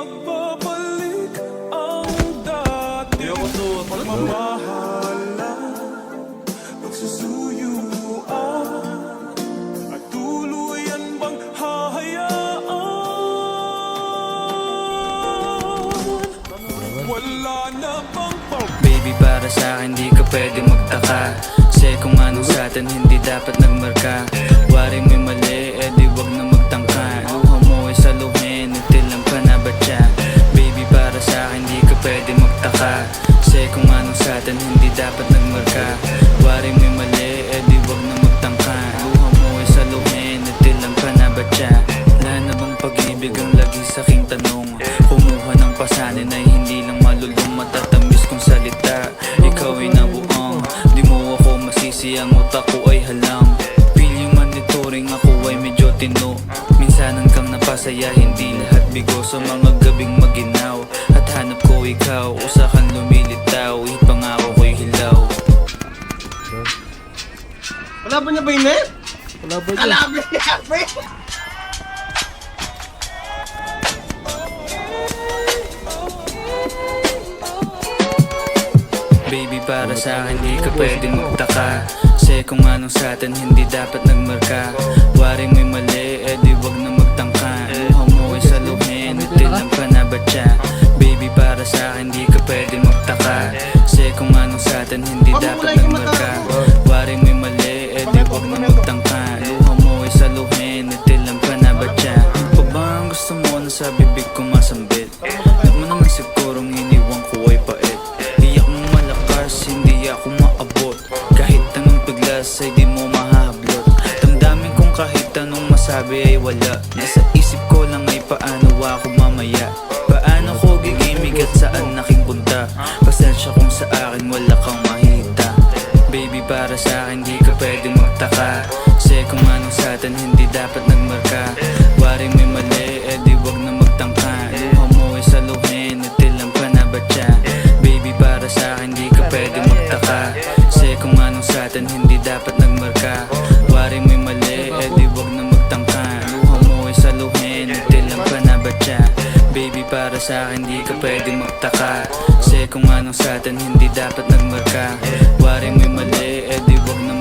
magbabalik ang dati pagmamahalan, pagsusuyuan, at tuluyan bang hahayaan? Wala na bang Baby, para sa'kin di ka pwede magtaka, kasi kung anong sa'tin hindi dapat nagmarka. Waring may mali, di wag na magtangka. Luha mo ay saluhin, itilang ka na ba siya? Baby, para sa'kin di ka pwede magtaka, kasi kung anong sa'tin hindi dapat nagmarka. Waring may mali, di wag na magtangka. Luha mo ay saluhin, itilang ka na ba siya? Wala na bang pag-ibig ang lagi sa'king tanong? Kumuha ng pasanin ay hindi lang malulong, matatamis kong salita. Ikaw ay nabuang, di mo ako masisi, ang utak ko ay halang. Feeling monitoring, ako ay medyo tino. Minsanan kang napasaya, hindi lahat bigo. Sa mga gabing maginaw, at hanap ko ikaw, usakan lumilitaw, ipangako ko'y hilaw. Wala ba niya ba yun eh? Wala ba yun? Kalabi niya, pre! Baby, para sa'kin di ka pwedeng magtaka, kasi kung anong sa'tin hindi dapat nagmarka. Waring may mali, di wag na magtangka. Luha mo ay saluhin, itilang ka na ba siya? Baby, para sa'kin di ka pwedeng magtaka, kasi kung anong sa'tin hindi dapat nagmarka. Waring may mali, di wag na magtangka. Luha mo ay saluhin, itilang ka na ba siya? Pa ba ang gusto mo na sa bibig ko masambit? Alam mo naman sigurong iniwan ko ay pait. Hindi ako maabot, kahit anong piglas ay di mo mahahablot. Damdamin kong kahit anong masabi ay wala. Nasa isip ko lang ay paano ako mamaya, paano ko gigimig at saan aking punta. Pasensya kung sa akin wala kang mahita. Baby, para sa'kin di ka pwedeng magtaka, kasi kung anong sa'tin hindi dapat nagmarka. Waring may mali, di wag na magtangka. Luha mo ay saluhin, itilang ka na ba siya? Baby, para sa'kin di ka pwede magtaka, kasi kung anong sa'tin hindi dapat nagmarka. Waring may mali, di wag na magtangka. Luha mo ay saluhin, itilang ka na ba siya? Baby, para sa'kin di ka pwede magtaka, kasi kung anong sa'tin hindi dapat nagmarka. Waring may mali, di wag na